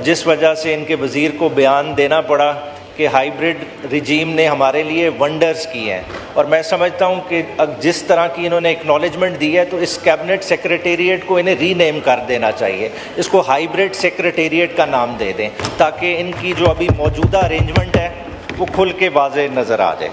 جس وجہ سے ان کے وزیر کو بیان دینا پڑا کہ ہائیبرڈ رجیم نے ہمارے لیے ونڈرز کیے ہیں. اور میں سمجھتا ہوں کہ جس طرح کی انہوں نے اکنالجمنٹ دی ہے تو اس کیبنٹ سیکریٹریٹ کو انہیں ری نیم کر دینا چاہیے, اس کو ہائیبرڈ سیکریٹریٹ کا نام دے دیں تاکہ ان کی جو ابھی موجودہ ارینجمنٹ ہے وہ کھل کے واضح نظر آ جائے.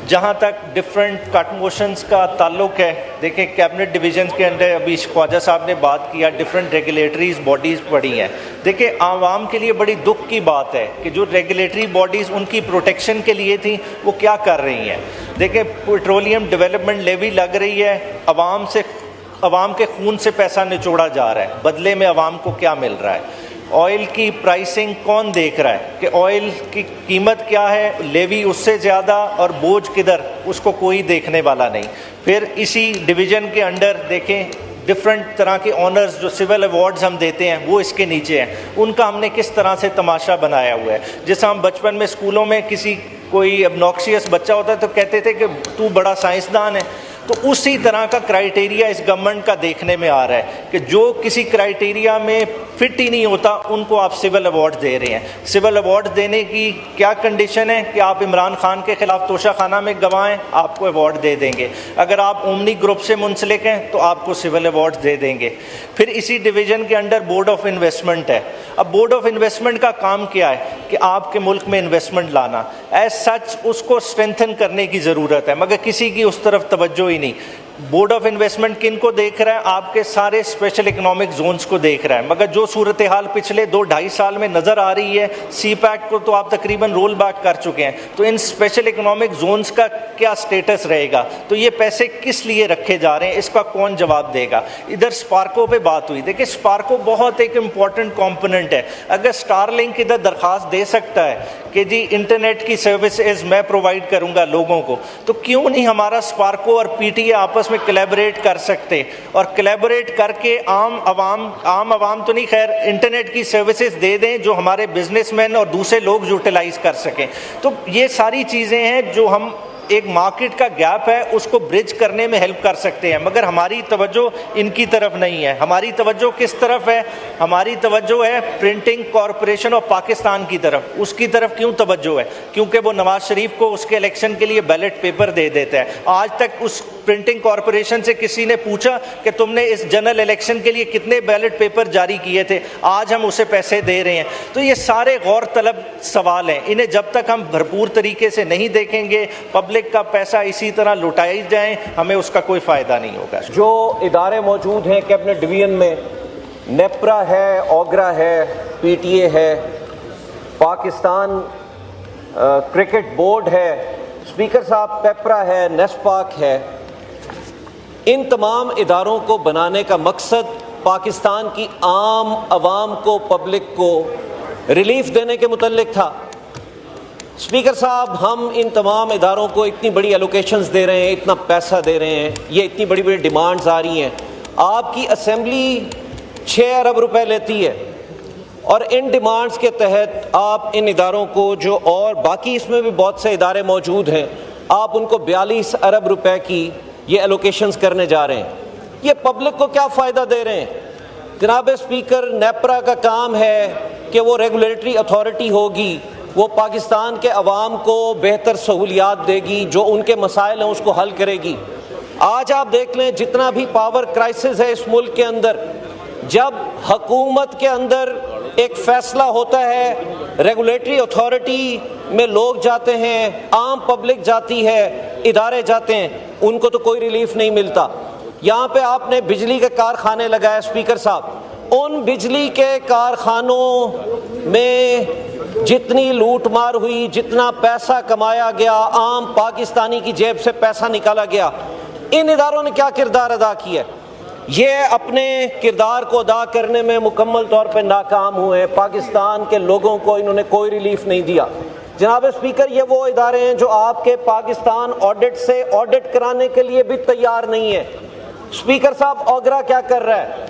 جہاں تک ڈفرینٹ کٹ موشنز کا تعلق ہے, دیکھیں کیبنٹ ڈویژنز کے اندر ابھی خواجہ صاحب نے بات کیا ڈفرینٹ ریگولیٹریز باڈیز پڑی ہیں. دیکھیں عوام کے لیے بڑی دکھ کی بات ہے کہ جو ریگولیٹری باڈیز ان کی پروٹیکشن کے لیے تھیں وہ کیا کر رہی ہیں. دیکھیں پیٹرولیم ڈیولپمنٹ لیوی لگ رہی ہے, عوام کے خون سے پیسہ نچوڑا جا رہا ہے, بدلے میں عوام کو کیا مل رہا ہے؟ آئل کی پرائسنگ کون دیکھ رہا ہے کہ آئل کی قیمت کیا ہے, لیوی اس سے زیادہ اور بوجھ کدھر, اس کو کوئی دیکھنے والا نہیں. پھر اسی ڈویژن کے انڈر دیکھیں ڈفرینٹ طرح کے آنرز جو سول ایوارڈز ہم دیتے ہیں وہ اس کے نیچے ہیں, ان کا ہم نے کس طرح سے تماشا بنایا ہوا ہے. جیسا ہم بچپن میں اسکولوں میں کوئی ابنوکسیس بچہ ہوتا ہے تو کہتے تھے کہ تو بڑا سائنسدان ہے, تو اسی طرح کا کرائیٹیریا اس گورنمنٹ کا دیکھنے میں آ رہا ہے کہ جو کسی کرائیٹیریا میں فٹ ہی نہیں ہوتا ان کو آپ سول ایوارڈ دے رہے ہیں. سول ایوارڈ دینے کی کیا کنڈیشن ہے کہ آپ عمران خان کے خلاف توشہ خانہ میں گواہ ہیں, آپ کو ایوارڈ دے دیں گے. اگر آپ اومنی گروپ سے منسلک ہیں تو آپ کو سول ایوارڈ دے دیں گے. پھر اسی ڈویژن کے انڈر بورڈ آف انویسٹمنٹ ہے. اب بورڈ آف انویسٹمنٹ کا کام کیا ہے کہ آپ کے ملک میں انویسٹمنٹ لانا. ایز سچ اس کو اسٹرینتھن کرنے کی ضرورت ہے, مگر کسی کی اس طرف توجہ ہی نہیں. بورڈ آف انویسٹمنٹ کن کو دیکھ رہا ہے؟ آپ کے سارے اسپیشل اکنامک زونز کو دیکھ رہا ہے. مگر جو صورتحال پچھلے 2-2.5 سال میں نظر آ رہی ہے, سی پیک کو تو آپ تقریباً رول بیک کر چکے ہیں, تو ان اسپیشل اکنامک زونز کا کیا سٹیٹس رہے گا؟ تو یہ پیسے کس لیے رکھے جا رہے ہیں, اس کا کون جواب دے گا؟ ادھر اسپارکو پہ بات ہوئی. دیکھیں اسپارکو بہت ایک امپورٹنٹ کمپوننٹ ہے. اگر اسٹار لنک ادھر درخواست دے سکتا ہے کہ جی انٹرنیٹ کی سروسز میں پرووائڈ کروں گا لوگوں کو, تو کیوں نہیں ہمارا اسپارکو اور پی ٹی اے آپس میں کلیبریٹ کر سکتے, اور کلیبریٹ کر کے عام عوام تو نہیں خیر انٹرنیٹ کی سروسز دے دیں جو ہمارے بزنس مین اور دوسرے لوگ یوٹیلائز کر سکیں. تو یہ ساری چیزیں ہیں جو ہم ایک مارکیٹ کا گیپ ہے اس کو برج کرنے میں ہیلپ کر سکتے ہیں, مگر ہماری توجہ ان کی طرف نہیں ہے. ہماری توجہ کس طرف ہے؟ ہماری توجہ ہے پرنٹنگ کارپوریشن آف پاکستان کی طرف. اس کی طرف کیوں توجہ ہے؟ کیونکہ وہ نواز شریف کو اس کے الیکشن کے لیے بیلٹ پیپر دے دیتا ہے. آج تک اس پرنٹنگ کارپوریشن سے کسی نے پوچھا کہ تم نے اس جنرل الیکشن کے لیے کتنے بیلٹ پیپر جاری کیے تھے؟ آج ہم اسے پیسے دے رہے ہیں. تو یہ سارے غور طلب سوال ہیں, انہیں جب تک ہم بھرپور طریقے سے نہیں دیکھیں گے, پبلک کا پیسہ اسی طرح لوٹائی جائیں, ہمیں اس کا کوئی فائدہ نہیں ہوگا. جو ادارے موجود ہیں کیبنٹ ڈویژن میں, نیپرا ہے, اوگرا ہے, پی ٹی اے ہے, پاکستان کرکٹ بورڈ ہے, اسپیکر صاحب پیپرا ہے, نیسپاک ہے. ان تمام اداروں کو بنانے کا مقصد پاکستان کی عام عوام کو, پبلک کو ریلیف دینے کے متعلق تھا. اسپیکر صاحب, ہم ان تمام اداروں کو اتنی بڑی ایلوکیشنز دے رہے ہیں, اتنا پیسہ دے رہے ہیں, یہ اتنی بڑی بڑی ڈیمانڈز آ رہی ہیں. آپ کی اسمبلی 6 ارب روپے لیتی ہے, اور ان ڈیمانڈز کے تحت آپ ان اداروں کو, جو اور باقی اس میں بھی بہت سے ادارے موجود ہیں, آپ ان کو 42 ارب روپے کی یہ ایلوکیشنز کرنے جا رہے ہیں. یہ پبلک کو کیا فائدہ دے رہے ہیں؟ جناب اسپیکر, نیپرا کا کام ہے کہ وہ ریگولیٹری اتھارٹی ہوگی, وہ پاکستان کے عوام کو بہتر سہولیات دے گی, جو ان کے مسائل ہیں اس کو حل کرے گی. آج آپ دیکھ لیں جتنا بھی پاور کرائسس ہے اس ملک کے اندر, جب حکومت کے اندر ایک فیصلہ ہوتا ہے, ریگولیٹری اتھارٹی میں لوگ جاتے ہیں, عام پبلک جاتی ہے, ادارے جاتے ہیں, ان کو تو کوئی ریلیف نہیں ملتا. یہاں پہ آپ نے بجلی کے کارخانے لگائے اسپیکر صاحب, ان بجلی کے کارخانوں میں جتنی لوٹ مار ہوئی, جتنا پیسہ کمایا گیا, عام پاکستانی کی جیب سے پیسہ نکالا گیا, ان اداروں نے کیا کردار ادا کیا؟ یہ اپنے کردار کو ادا کرنے میں مکمل طور پہ ناکام ہوئے. پاکستان کے لوگوں کو انہوں نے کوئی ریلیف نہیں دیا. جناب اسپیکر, یہ وہ ادارے ہیں جو آپ کے پاکستان آڈٹ سے آڈٹ کرانے کے لیے بھی تیار نہیں ہے. اسپیکر صاحب, اوگرا کیا کر رہا ہے؟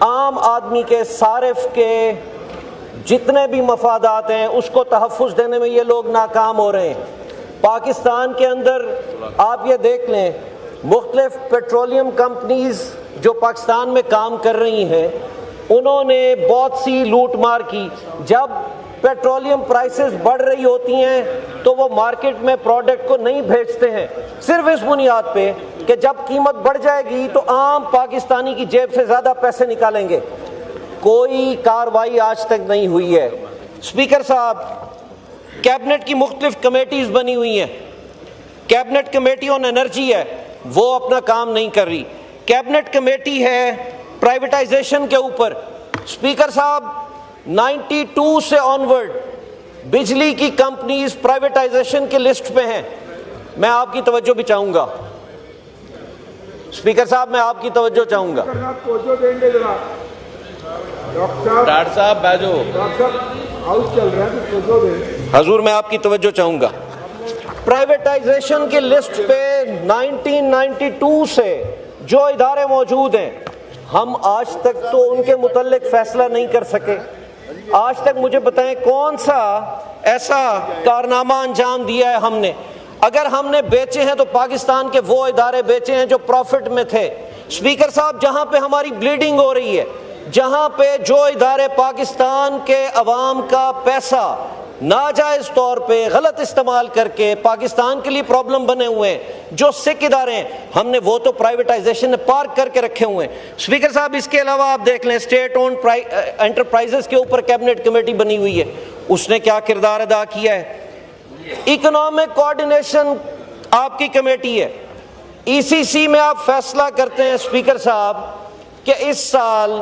عام آدمی کے, صارف کے جتنے بھی مفادات ہیں اس کو تحفظ دینے میں یہ لوگ ناکام ہو رہے ہیں. پاکستان کے اندر آپ یہ دیکھ لیں, مختلف پیٹرولیم کمپنیز جو پاکستان میں کام کر رہی ہیں, انہوں نے بہت سی لوٹ مار کی. جب پیٹرولیم پرائسز بڑھ رہی ہوتی ہیں تو وہ مارکیٹ میں پروڈکٹ کو نہیں بھیجتے ہیں صرف اس بنیاد پہ کہ جب قیمت بڑھ جائے گی تو عام پاکستانی کی جیب سے زیادہ پیسے نکالیں گے. کوئی کارروائی آج تک نہیں ہوئی ہے. اسپیکر صاحب، کیبنٹ کی مختلف کمیٹیز بنی ہوئی ہیں. کیبنٹ کمیٹی آن انرجی ہے، وہ اپنا کام نہیں کر رہی. کیبنٹ کمیٹی ہے پرائیویٹائزیشن کے اوپر. اسپیکر صاحب، 92 سے آنورڈ بجلی کی کمپنیز پرائیویٹائزیشن کی لسٹ پہ ہیں. میں آپ کی توجہ بھی چاہوں گا. اسپیکر صاحب، میں آپ کی توجہ چاہوں گا. ڈاکٹر صاحب بیجو. حضور، میں آپ کی توجہ چاہوں گا. پرائیویٹائزیشن کی لسٹ پہ 1992 سے جو ادارے موجود ہیں، ہم آج تک تو ان کے متعلق فیصلہ نہیں کر سکے. آج تک مجھے بتائیں کون سا ایسا کارنامہ انجام دیا ہے ہم نے؟ اگر ہم نے بیچے ہیں تو پاکستان کے وہ ادارے بیچے ہیں جو پروفٹ میں تھے. اسپیکر صاحب، جہاں پہ ہماری بلیڈنگ ہو رہی ہے، جہاں پہ جو ادارے پاکستان کے عوام کا پیسہ ناجائز طور پہ غلط استعمال کر کے پاکستان کے لیے پرابلم بنے ہوئے ہیں، جو سکھ ادارے ہیں، ہم نے وہ تو پرائیویٹائزیشن میں پارک کر کے رکھے ہوئے ہیں. اسپیکر صاحب، اس کے علاوہ آپ دیکھ لیں، اسٹیٹ اونڈ انٹرپرائزز کے اوپر کیبنٹ کمیٹی بنی ہوئی ہے. اس نے کیا کردار ادا کیا ہے؟ اکنامک کوآرڈینیشن آپ کی کمیٹی ہے. ECC میں آپ فیصلہ کرتے ہیں اسپیکر صاحب کہ اس سال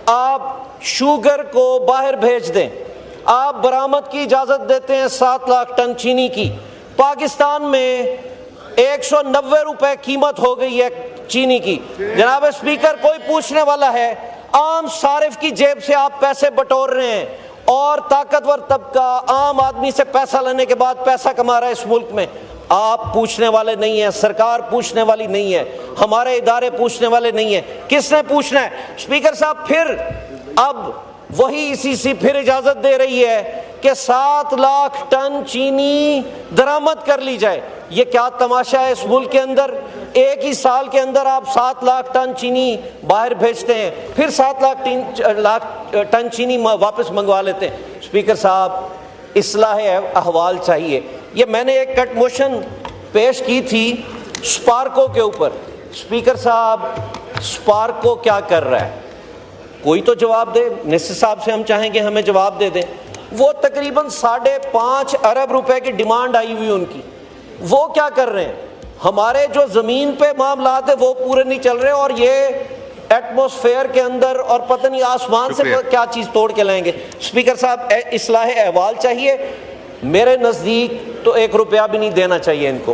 آپ شوگر کو باہر بھیج دیں. آپ برآمد کی اجازت دیتے ہیں 7 لاکھ ٹن چینی کی. پاکستان میں 190 روپے قیمت ہو گئی ہے چینی کی. جناب اسپیکر، کوئی پوچھنے والا ہے؟ عام صارف کی جیب سے آپ پیسے بٹور رہے ہیں اور طاقتور طبقہ عام آدمی سے پیسہ لینے کے بعد پیسہ کما رہا ہے اس ملک میں. آپ پوچھنے والے نہیں ہیں، سرکار پوچھنے والی نہیں ہے، ہمارے ادارے پوچھنے والے نہیں ہیں. کس نے پوچھنا ہے؟ اسپیکر صاحب، پھر اب وہی ECC پھر اجازت دے رہی ہے کہ 7 لاکھ ٹن چینی درآمد کر لی جائے. یہ کیا تماشا ہے اس ملک کے اندر؟ ایک ہی سال کے اندر آپ 7 لاکھ ٹن چینی باہر بھیجتے ہیں، پھر 7 لاکھ ٹن چینی واپس منگوا لیتے ہیں. اسپیکر صاحب، اصلاح احوال چاہیے. یہ میں نے ایک کٹ موشن پیش کی تھی اسپارکو کے اوپر. اسپیکر صاحب، اسپارکو کیا کر رہا ہے؟ کوئی تو جواب دے. نصف صاحب سے ہم چاہیں گے ہمیں جواب دے دیں. وہ تقریباً 5.5 ارب روپے کی ڈیمانڈ آئی ہوئی ان کی. وہ کیا کر رہے ہیں؟ ہمارے جو زمین پہ معاملات ہیں وہ پورے نہیں چل رہے، اور یہ ایٹماسفیئر کے اندر اور پتہ نہیں آسمان سے کیا چیز توڑ کے لائیں گے. اسپیکر صاحب، اصلاح احوال چاہیے. میرے نزدیک تو 1 روپیہ بھی نہیں دینا چاہیے ان کو.